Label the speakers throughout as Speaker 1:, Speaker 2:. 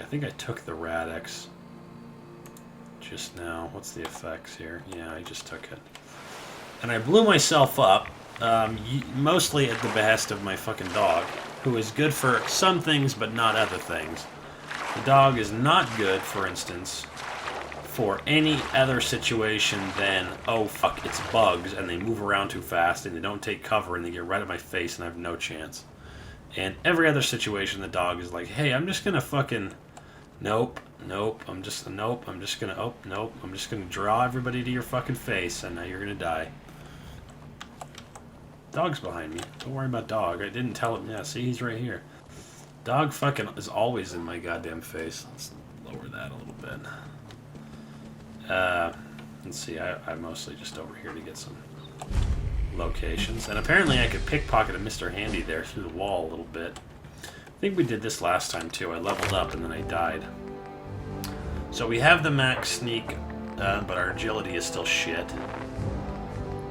Speaker 1: think I took the Radix just now. What's the effects here? Yeah, I just took it. And I blew myself up, mostly at the behest of my fucking dog, who is good for some things but not other things. The dog is not good, for instance, for any other situation than, oh fuck, it's bugs, and they move around too fast, and they don't take cover, and they get right at my face, and I have no chance. And every other situation, the dog is like, hey, I'm just gonna fucking... Nope, I'm just gonna draw everybody to your fucking face, and now you're gonna die. Dog's behind me. Don't worry about dog. I didn't tell him. Yeah, see, he's right here. Dog fucking is always in my goddamn face. Let's lower that a little bit. Let's see, I'm mostly just over here to get some locations. And apparently I could pickpocket a Mr. Handy there through the wall a little bit. I think we did this last time too. I leveled up and then I died. So we have the max sneak, but our agility is still shit.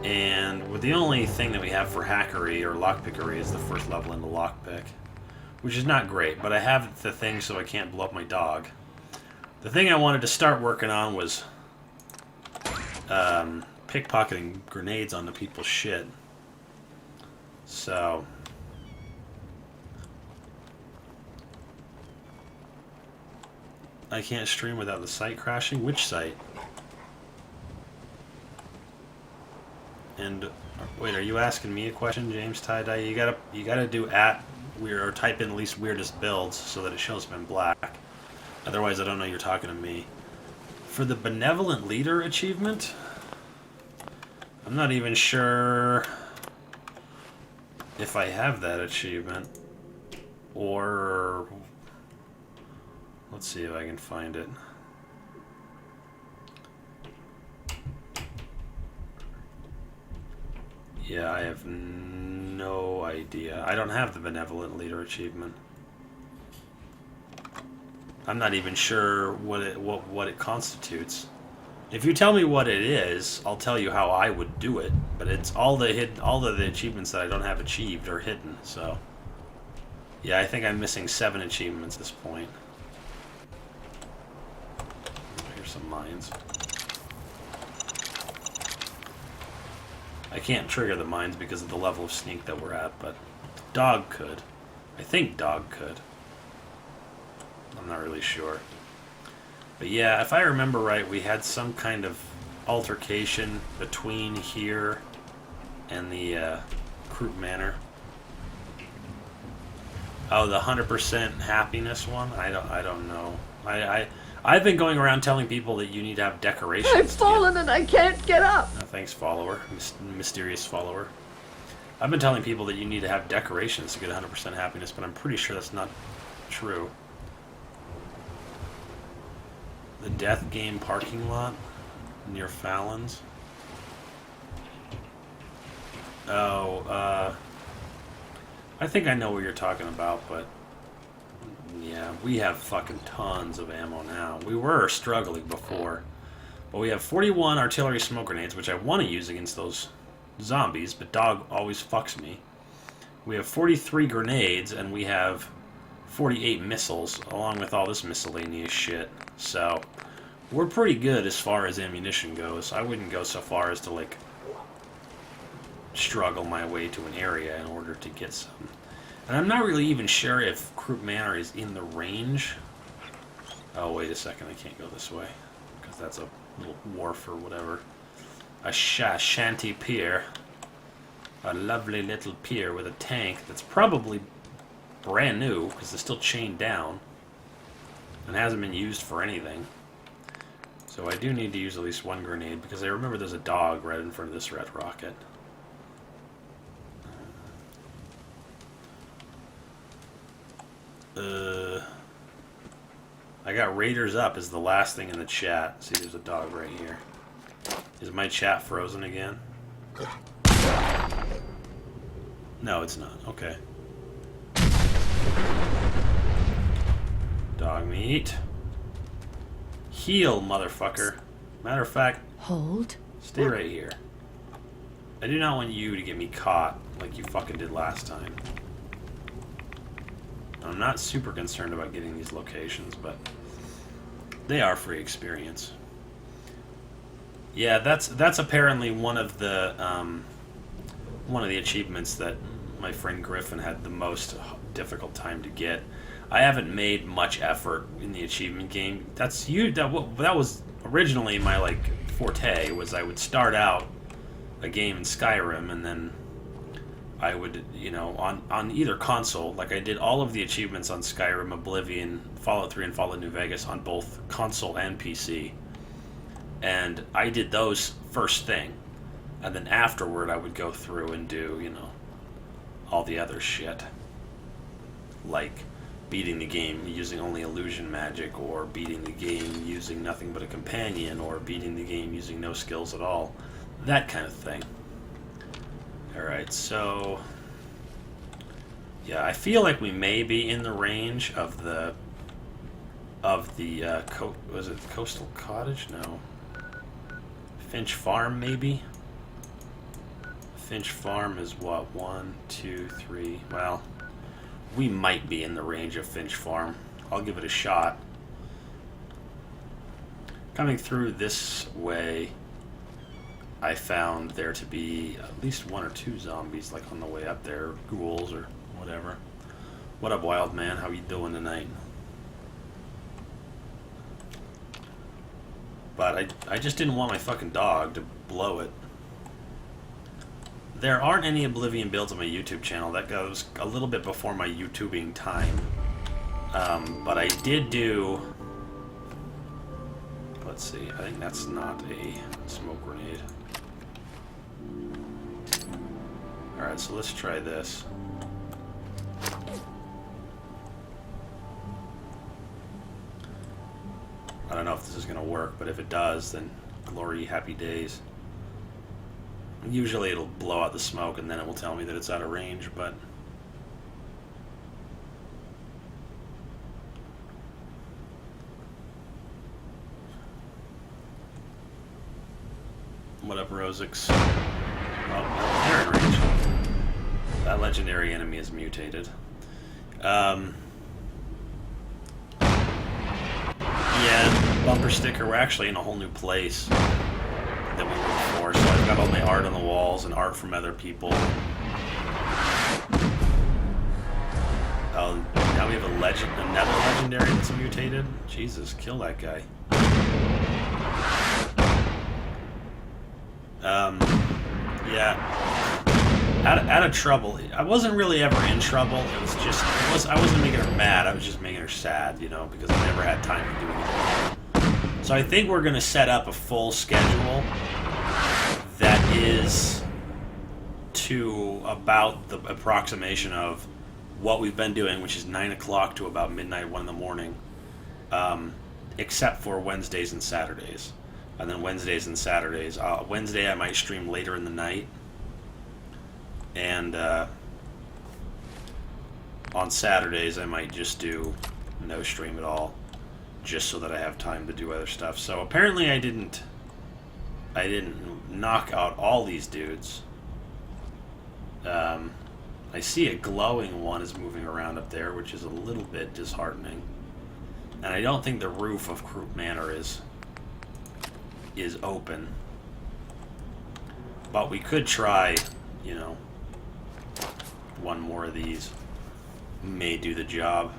Speaker 1: And with the only thing that we have for hackery or lockpickery is the first level in the lockpick, which is not great, but I have the thing so I can't blow up my dog. The thing I wanted to start working on was pickpocketing grenades onto people's shit. So... I can't stream without the site crashing? Which site? And wait, are you asking me a question, James Tie-Dye? You gotta do @weird or type in at least weirdest builds so that it shows up in black. Otherwise, I don't know you're talking to me. For the benevolent leader achievement, I'm not even sure if I have that achievement, or let's see if I can find it. Yeah, I have no idea. I don't have the benevolent leader achievement. I'm not even sure what it constitutes. If you tell me what it is, I'll tell you how I would do it. But it's all the achievements that I don't have achieved are hidden. So yeah, I think I'm missing 7 achievements at this point. Here's some mines. I can't trigger the mines because of the level of sneak that we're at, but dog could. I think dog could. I'm not really sure. But yeah, if I remember right, we had some kind of altercation between here and the Croup Manor. Oh, the 100% happiness one? I don't know. I've been going around telling people that you need to have decorations.
Speaker 2: I've fallen and I can't get up.
Speaker 1: Oh, thanks, follower. Mysterious follower. I've been telling people that you need to have decorations to get 100% happiness, but I'm pretty sure that's not true. The Death Game parking lot near Fallon's. Oh, I think I know what you're talking about, but yeah, we have fucking tons of ammo now. We were struggling before, but we have 41 artillery smoke grenades, which I want to use against those zombies, but dog always fucks me. We have 43 grenades, and we have 48 missiles, along with all this miscellaneous shit. So, we're pretty good as far as ammunition goes. I wouldn't go so far as to, like, struggle my way to an area in order to get some. And I'm not really even sure if Croup Manor is in the range. Oh, wait a second, I can't go this way, because that's a little wharf or whatever. A shanty pier. A lovely little pier with a tank that's probably brand new, because it's still chained down and hasn't been used for anything. So I do need to use at least one grenade, because I remember there's a dog right in front of this red rocket. I got Raiders up is the last thing in the chat. See, there's a dog right here. Is my chat frozen again? No, it's not. Okay. Dogmeat. Heal, motherfucker. Matter of fact,
Speaker 2: Hold.
Speaker 1: stay right here. I do not want you to get me caught like you fucking did last time. I'm not super concerned about getting these locations, but they are free experience. Yeah, that's apparently one of the achievements that my friend Griffin had the most difficult time to get. I haven't made much effort in the achievement game. That was originally my forte. Was I would start out a game in Skyrim and then I would on either console, like I did all of the achievements on Skyrim, Oblivion, Fallout 3, and Fallout New Vegas on both console and PC. And I did those first thing, and then afterward I would go through and do all the other shit, like beating the game using only illusion magic, or beating the game using nothing but a companion, or beating the game using no skills at all, that kind of thing. Alright, so yeah, I feel like we may be in the range of the was it Coastal Cottage? No. Finch Farm, maybe? Finch Farm is what? 1, 2, 3. Well, we might be in the range of Finch Farm. I'll give it a shot. Coming through this way, I found there to be at least 1 or 2 zombies, like on the way up there, ghouls or whatever. What up, wild man? How you doing tonight? But I just didn't want my fucking dog to blow it. There aren't any Oblivion builds on my YouTube channel. That goes a little bit before my YouTubing time. But I did do... Let's see. I think that's not a smoke grenade. Alright, so let's try this. I don't know if this is going to work, but if it does, then glory, happy days. Usually it'll blow out the smoke and then it will tell me that it's out of range, but... What up, Rosix? Oh, they're in range. That legendary enemy is mutated. Yeah, bumper sticker. We're actually in a whole new place than we were before. So I've got all my art on the walls and art from other people. Oh, now we have another legendary that's mutated. Jesus, kill that guy. Yeah. Out of trouble. I wasn't really ever in trouble. It was just, I wasn't making her mad. I was just making her sad, because I never had time to do anything. So I think we're going to set up a full schedule that is to about the approximation of what we've been doing, which is 9 o'clock to about midnight, 1 in the morning, except for Wednesdays and Saturdays. And then Wednesdays and Saturdays. Wednesday I might stream later in the night. And on Saturdays I might just do no stream at all, just so that I have time to do other stuff. So apparently I didn't knock out all these dudes. I see a glowing one is moving around up there, which is a little bit disheartening. And I don't think the roof of Croup Manor is open. But we could try, one more of these. May do the job.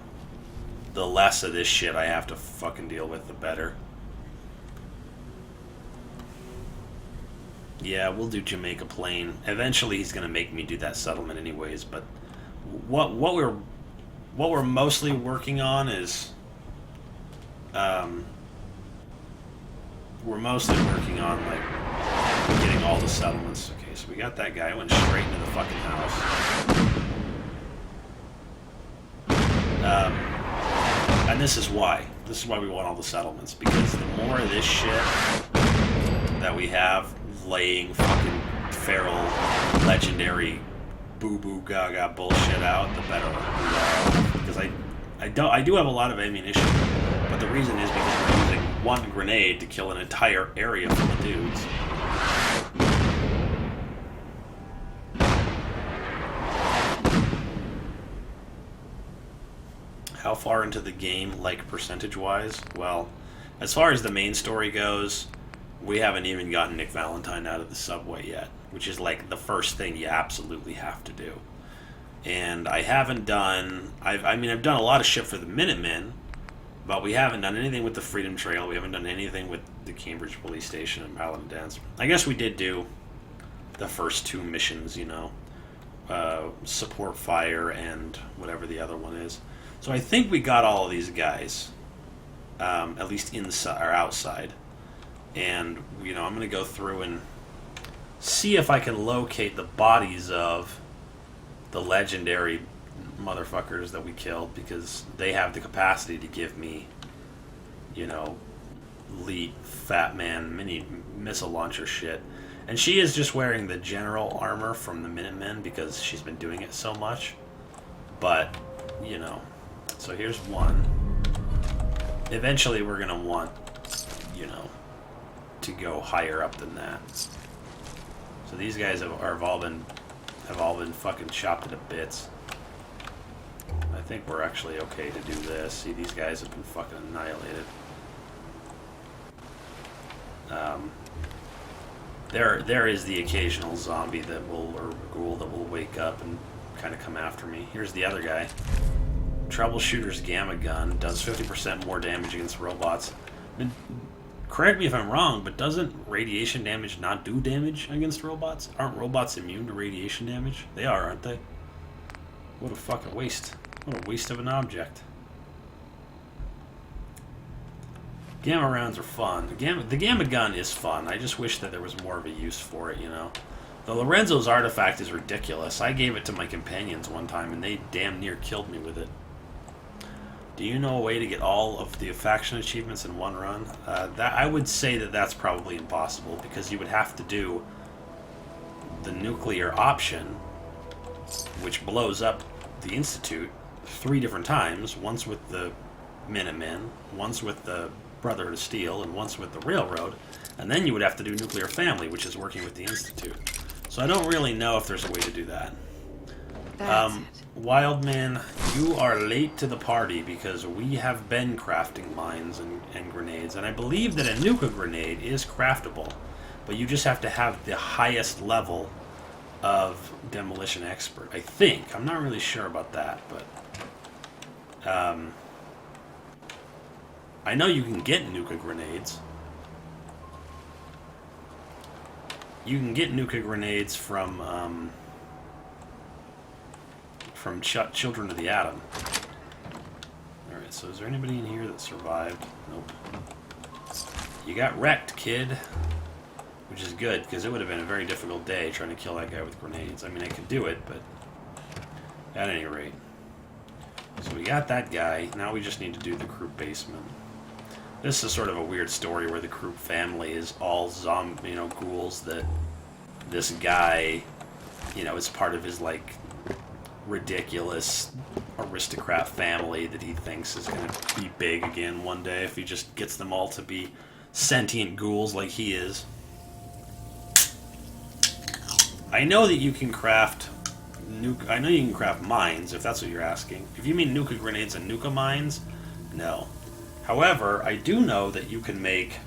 Speaker 1: The less of this shit I have to fucking deal with, the better. Yeah, we'll do Jamaica Plain. Eventually he's gonna make me do that settlement anyways, but what we're mostly working on is we're mostly working on getting all the settlements. Okay, so we got that guy. Went straight into the fucking house. And this is why. This is why we want all the settlements, because the more of this shit that we have laying fucking feral, legendary, boo-boo gaga bullshit out, the better we are. Because I do have a lot of ammunition, but the reason is because we're using one grenade to kill an entire area full of dudes. far into the game, like percentage-wise? Well, as far as the main story goes, we haven't even gotten Nick Valentine out of the subway yet, which is like the first thing you absolutely have to do. And I haven't done... I've done a lot of shit for the Minutemen, but we haven't done anything with the Freedom Trail. We haven't done anything with the Cambridge Police Station and Paladin Dance. I guess we did do the first 2 missions, you know. Support fire and whatever the other one is. So I think we got all of these guys, at least inside or outside. And, you know, I'm going to go through and see if I can locate the bodies of the legendary motherfuckers that we killed, because they have the capacity to give me, you know, elite Fat Man mini missile launcher shit. And she is just wearing the general armor from the Minutemen because she's been doing it so much. But, you know, so here's one. Eventually we're going to want, you know, to go higher up than that. So these guys have all been fucking chopped to bits. I think we're actually okay to do this. See, these guys have been fucking annihilated. There is the occasional zombie that will, or ghoul that will wake up and kind of come after me. Here's the other guy. Troubleshooter's gamma gun does 50% more damage against robots. And correct me if I'm wrong, but doesn't radiation damage not do damage against robots? Aren't robots immune to radiation damage? They are, aren't they? What a fucking waste. What a waste of an object. Gamma rounds are fun. The gamma gun is fun. I just wish that there was more of a use for it, you know. The Lorenzo's artifact is ridiculous. I gave it to my companions one time, and they damn near killed me with it. Do you know a way to get all of the faction achievements in one run? I would say that that's probably impossible, because you would have to do the nuclear option, which blows up the Institute 3 different times. Once with the Minutemen, once with the Brotherhood of Steel, and once with the Railroad, and then you would have to do Nuclear Family, which is working with the Institute. So I don't really know if there's a way to do that. Wildman, you are late to the party because we have been crafting mines and grenades, and I believe that a Nuka grenade is craftable, but you just have to have the highest level of Demolition Expert, I think. I'm not really sure about that, but I know you can get Nuka grenades. You can get Nuka grenades from Children of the Atom. Alright, so is there anybody in here that survived? Nope. You got wrecked, kid. Which is good, because it would have been a very difficult day trying to kill that guy with grenades. I mean, I could do it, but at any rate. So we got that guy. Now we just need to do the Croup basement. This is sort of a weird story where the Croup family is all zombie, you know, ghouls that this guy, you know, is part of his, like, ridiculous aristocrat family that he thinks is going to be big again one day if he just gets them all to be sentient ghouls like he is. I know that you can craft I know you can craft mines, if that's what you're asking. If you mean Nuka grenades and Nuka mines, no. However, I do know that you can make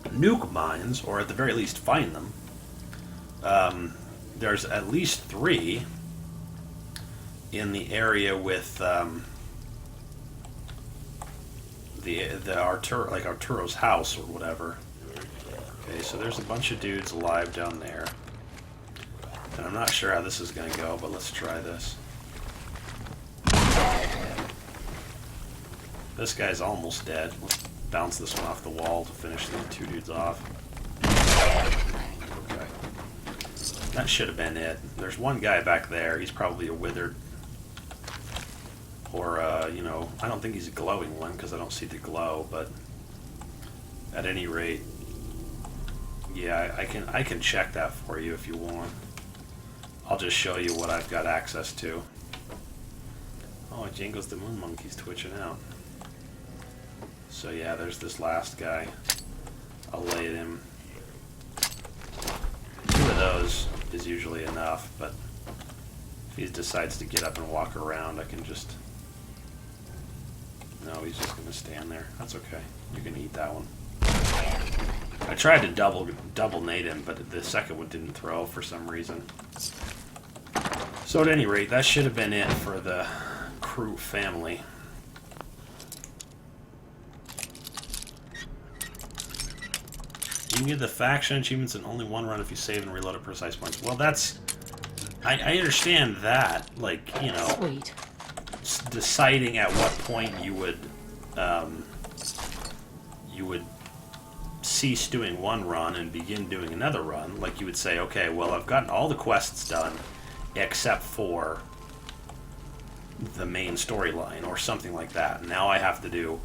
Speaker 1: nuke mines, or at the very least find them. There's at least 3 in the area with Arturo's house or whatever. Okay, so there's a bunch of dudes alive down there. And I'm not sure how this is going to go, but let's try this. This guy's almost dead. Let's bounce this one off the wall to finish the 2 dudes off. Okay. That should have been it. There's one guy back there. He's probably a withered. Or, you know, I don't think he's a glowing one because I don't see the glow, but at any rate, yeah, I can check that for you if you want. I'll just show you what I've got access to. Oh, Jingles the Moon Monkey's twitching out. So yeah, there's this last guy. I'll lay him. 2 of those is usually enough, but he decides to get up and walk around, I can just... No, he's just going to stand there. That's okay. You can eat that one. I tried to double nade him, but the second one didn't throw for some reason. So at any rate, that should have been it for the Croup family. You can get the faction achievements in only one run if you save and reload at precise points. Well, that's... I understand that. Like, you know...
Speaker 2: Sweet.
Speaker 1: Deciding at what point you would cease doing one run and begin doing another run. Like, you would say, okay, well, I've gotten all the quests done except for the main storyline or something like that. Now I have to do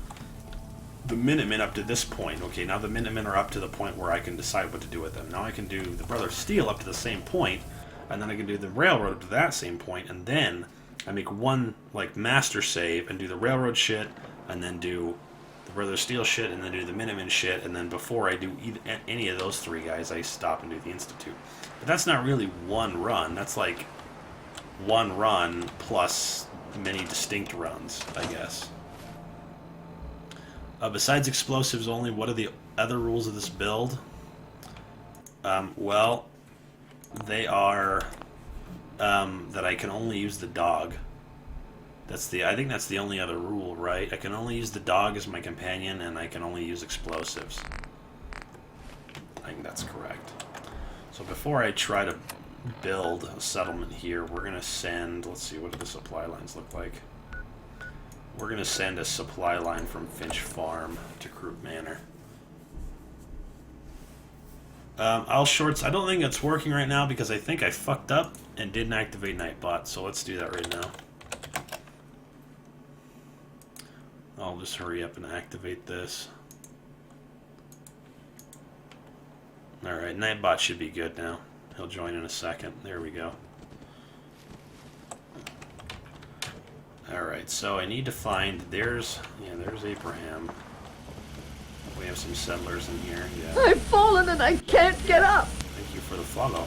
Speaker 1: the Minutemen up to this point. Okay, now the Minutemen are up to the point where I can decide what to do with them. Now I can do the Brother of Steel up to the same point, and then I can do the Railroad up to that same point, and then I make one, like, master save and do the Railroad shit, and then do the Brother of Steel shit, and then do the Minutemen shit, and then before I do any of those three guys, I stop and do the Institute. But that's not really one run. That's like one run plus many distinct runs, I guess. Besides explosives only, what are the other rules of this build? Well, they are that I can only use the dog. I think that's the only other rule, right? I can only use the dog as my companion, and I can only use explosives. I think that's correct. So before I try to build a settlement here, we're going to send... Let's see, what do the supply lines look like? We're going to send a supply line from Finch Farm to Croup Manor. I'll shorts... I don't think it's working right now because I think I fucked up and didn't activate Nightbot, so let's do that right now. I'll just hurry up and activate this. Alright, Nightbot should be good now. He'll join in a second. There we go. Alright, so I need to find... There's Abraham. We have some settlers in here. Yeah.
Speaker 2: I've fallen and I can't get up.
Speaker 1: Thank you for the follow.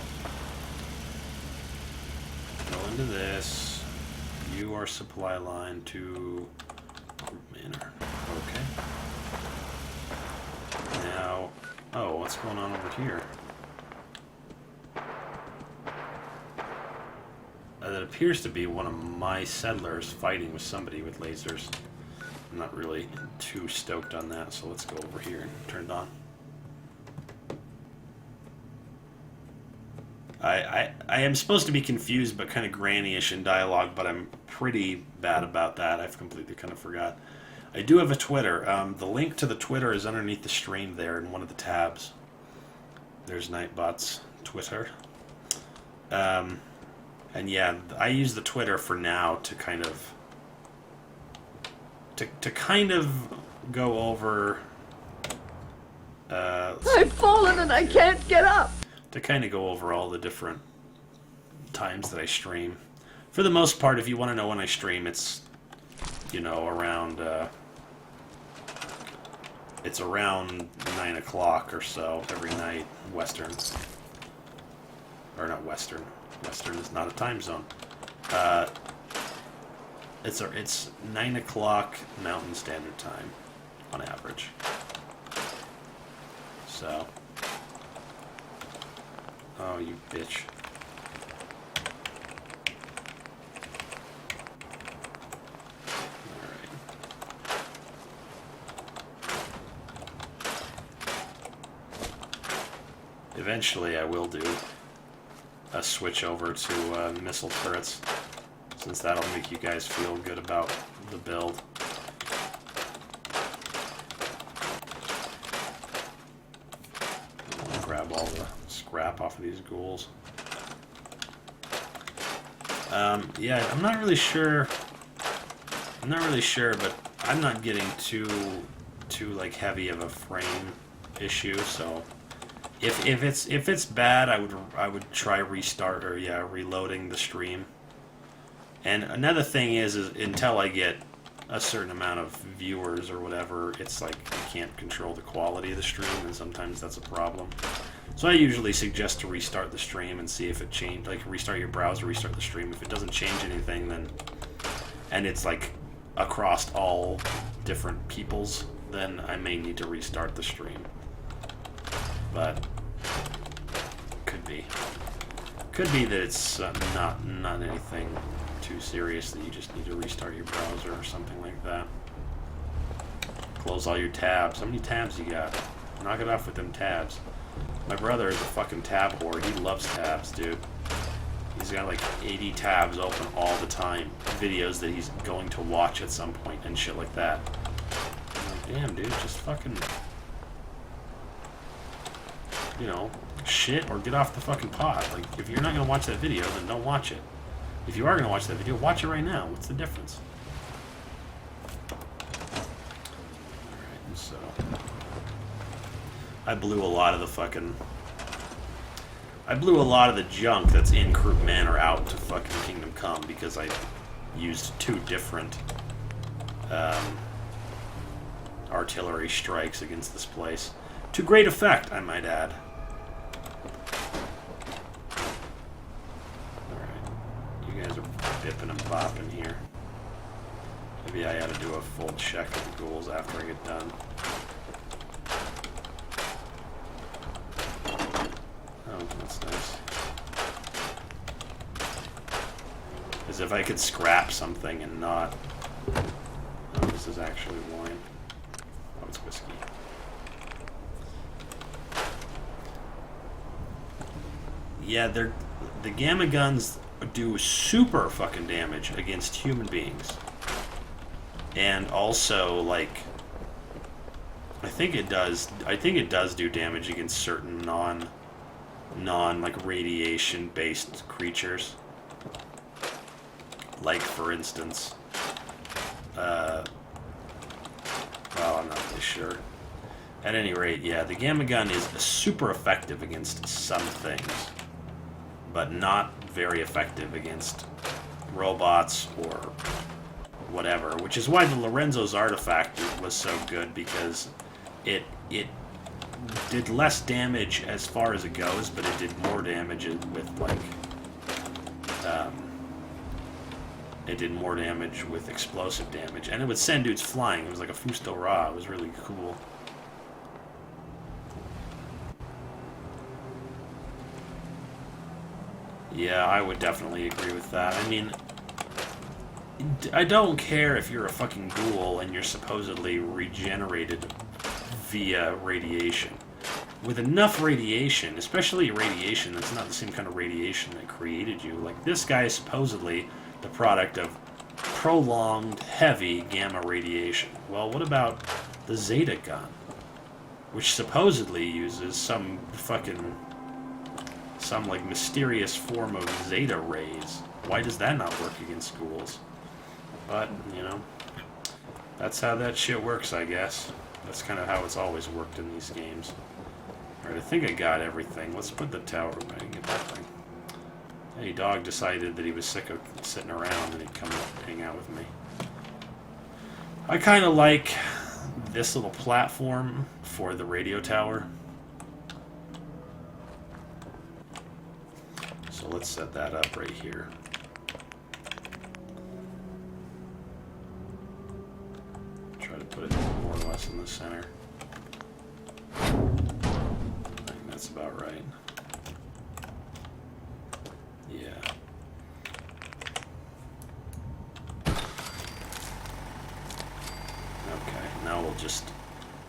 Speaker 1: Go into this. You are supply line to Croup Manor. Okay. Now... Oh, what's going on over here? That appears to be one of my settlers fighting with somebody with lasers. I'm not really too stoked on that, so let's go over here and turn it on. I am supposed to be confused but kind of granny-ish in dialogue, but I'm pretty bad about that. I've completely kind of forgot. I do have a Twitter. The link to the Twitter is underneath the stream there in one of the tabs. There's Nightbot's Twitter. And yeah, I use the Twitter for now to kind of... To kind of go over...
Speaker 2: I've fallen and I can't get up.
Speaker 1: To kind of go over all the different times that I stream. For the most part, if you want to know when I stream, it's, you know, around... It's around 9 o'clock or so every night, Western. Or not Western. Western is not a time zone. It's 9 o'clock Mountain Standard Time, on average. So. Oh, you bitch. Eventually I will do a switch over to missile turrets, since that'll make you guys feel good about the build. I'll grab all the scrap off of these ghouls. Yeah, I'm not really sure, but I'm not getting too like heavy of a frame issue, so if it's bad, I would try restart or reloading the stream. And another thing is until I get a certain amount of viewers or whatever, it's like I can't control the quality of the stream, and sometimes that's a problem. So I usually suggest to restart the stream and see if it changed. Like, restart your browser, restart the stream. If it doesn't change anything, then... And it's, like, across all different peoples, then I may need to restart the stream. But... Could be. Could be that it's not anything too serious, that you just need to restart your browser or something like that. Close all your tabs. How many tabs you got? Knock it off with them tabs. My brother is a fucking tab whore. He loves tabs, dude. He's got like 80 tabs open all the time. Videos that he's going to watch at some point and shit like that. I'm like, damn, dude, just fucking... You know, shit or get off the fucking pot. Like, if you're not going to watch that video, then don't watch it. If you are going to watch that video, watch it right now. What's the difference? Alright, so... I blew a lot of the fucking... I blew a lot of the junk that's in Croup Manor out to fucking Kingdom Come because I used 2 different artillery strikes against this place. To great effect, I might add. Alright. You guys are bipping and bopping here. Maybe I ought to do a full check of the ghouls after I get done. Oh, that's nice. As if I could scrap something and not... Oh, this is actually wine. Oh, it's whiskey. Yeah, the gamma guns do super fucking damage against human beings. And also, like... I think it does do damage against certain like radiation based creatures, like for instance well, I'm not really sure. At any rate, yeah, the gamma gun is super effective against some things, but not very effective against robots or whatever, which is why the Lorenzo's artifact was so good, because it did less damage as far as it goes, but it did more damage with, like, it did more damage with explosive damage. And it would send dudes flying. It was like a Fusto Ra. It was really cool. Yeah, I would definitely agree with that. I mean, I don't care if you're a fucking ghoul and you're supposedly regenerated via radiation. With enough radiation, especially radiation that's not the same kind of radiation that created you, like this guy is supposedly the product of prolonged, heavy gamma radiation. Well, what about the Zeta gun? Which supposedly uses some like mysterious form of Zeta rays. Why does that not work against ghouls? But, you know, that's how that shit works, I guess. That's kind of how it's always worked in these games. Alright, I think I got everything. Let's put the tower away and get that thing. Hey, dog decided that he was sick of sitting around and he'd come and hang out with me. I kind of like this little platform for the radio tower. So let's set that up right here. Try to put it more or less in the center. I think that's about right. Yeah. Okay, now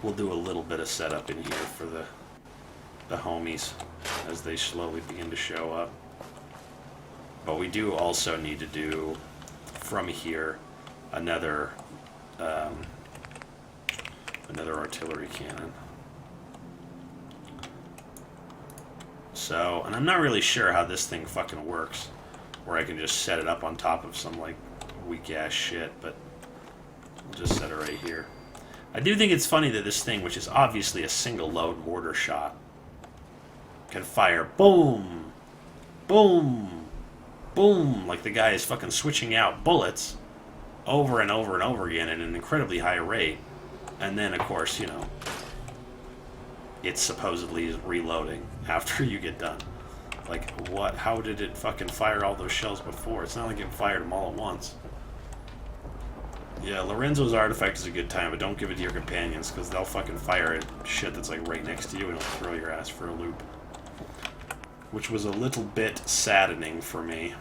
Speaker 1: we'll do a little bit of setup in here for the homies as they slowly begin to show up. But we do also need to do from here another artillery cannon. So, and I'm not really sure how this thing fucking works, where I can just set it up on top of some, like, weak-ass shit, but we'll just set it right here. I do think it's funny that this thing, which is obviously a single-load mortar shot, can fire boom, boom, boom, like the guy is fucking switching out bullets over and over and over again at an incredibly high rate. And then, of course, you know, it supposedly is reloading after you get done. Like, what? How did it fucking fire all those shells before? It's not like it fired them all at once. Yeah, Lorenzo's artifact is a good time, but don't give it to your companions, because they'll fucking fire at shit that's like right next to you and it'll throw your ass for a loop. Which was a little bit saddening for me.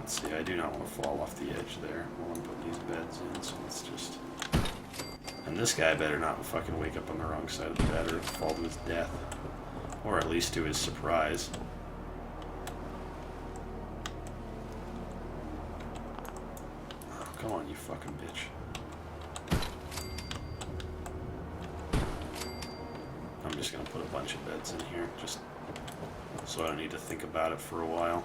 Speaker 1: Let's see, I do not want to fall off the edge there. I want to put these beds in, so let's just... And this guy better not fucking wake up on the wrong side of the bed or fall to his death. Or at least to his surprise. Oh, come on, you fucking bitch. I'm just gonna put a bunch of beds in here, just so I don't need to think about it for a while.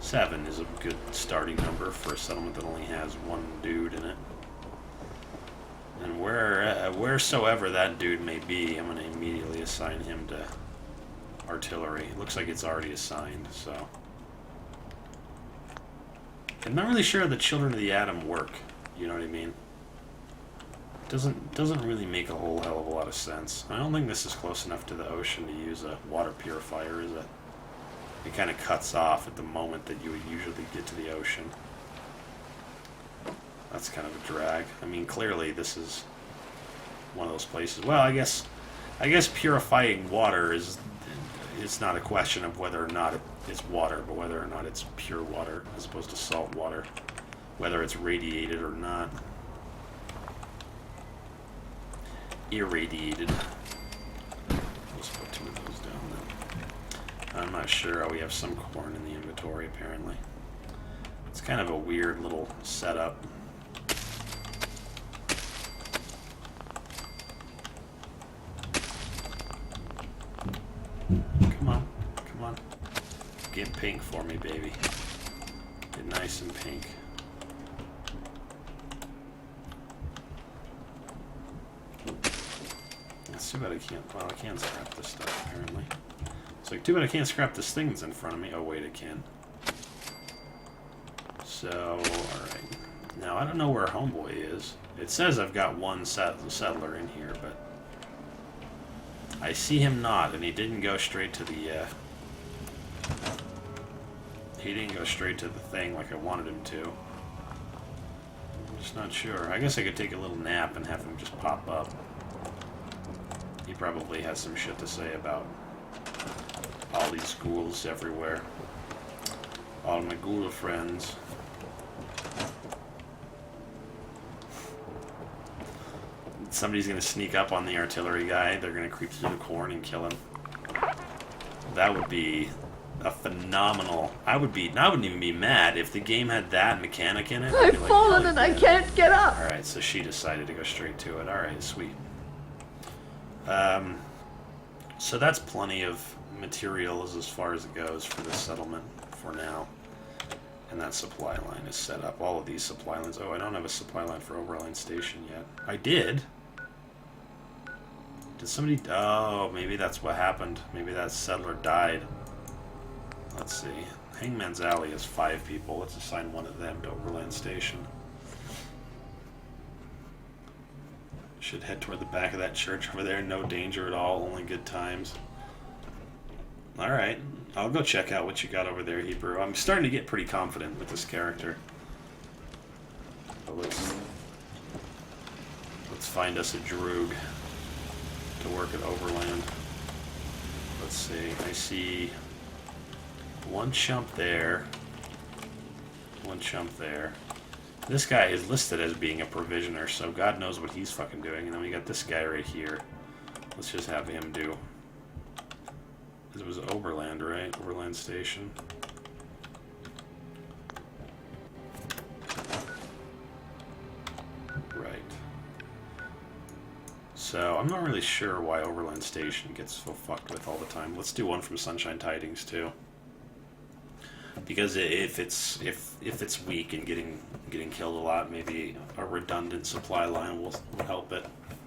Speaker 1: 7 is a good starting number for a settlement that only has one dude in it. And wheresoever that dude may be, I'm going to immediately assign him to artillery. It looks like it's already assigned, so... I'm not really sure how the Children of the Atom work, you know what I mean? Doesn't really make a whole hell of a lot of sense. I don't think this is close enough to the ocean to use a water purifier, is it? It kind of cuts off at the moment that you would usually get to the ocean. That's kind of a drag. I mean, clearly this is one of those places. Well, I guess purifying water is, it's not a question of whether or not it's water, but whether or not it's pure water as opposed to salt water, whether it's radiated or not. Irradiated. Let's put 2 of those down then. I'm not sure. Oh, we have some corn in the inventory apparently. It's kind of a weird little setup. Come on, come on. Get pink for me, baby. Get nice and pink. It's too bad I can't, well, I can scrap this stuff, apparently. It's like, too bad I can't scrap this thing that's in front of me. Oh, wait, I can. So, alright. Now, I don't know where Homeboy is. It says I've got one settler in here, but... I see him not, and he didn't go straight to the, he didn't go straight to the thing like I wanted him to. I'm just not sure. I guess I could take a little nap and have him just pop up. He probably has some shit to say about all these ghouls everywhere. All my ghoul friends. Somebody's gonna sneak up on the artillery guy. They're gonna creep through the corn and kill him. That would be a phenomenal... I wouldn't even be mad if the game had that mechanic in it.
Speaker 2: I've fallen and I can't get up.
Speaker 1: Alright, so she decided to go straight to it. Alright, sweet. So that's plenty of materials as far as it goes for this settlement for now. And that supply line is set up. All of these supply lines... Oh, I don't have a supply line for Overland Station yet. I did. Did somebody... Oh, maybe that's what happened. Maybe that settler died. Let's see. Hangman's Alley has 5 people. Let's assign one of them to Overland Station. Should head toward the back of that church over there. No danger at all. Only good times. Alright. I'll go check out what you got over there, Hebrew. I'm starting to get pretty confident with this character. But let's find us a droog to work at Overland. Let's see. I see one chump there. One chump there. This guy is listed as being a provisioner, so God knows what he's fucking doing. And then we got this guy right here. Let's just have him do... It was Overland, right? Overland Station. Right. So, I'm not really sure why Overland Station gets so fucked with all the time. Let's do one from Sunshine Tidings, too. Because if it's weak and getting killed a lot, maybe a redundant supply line will help it.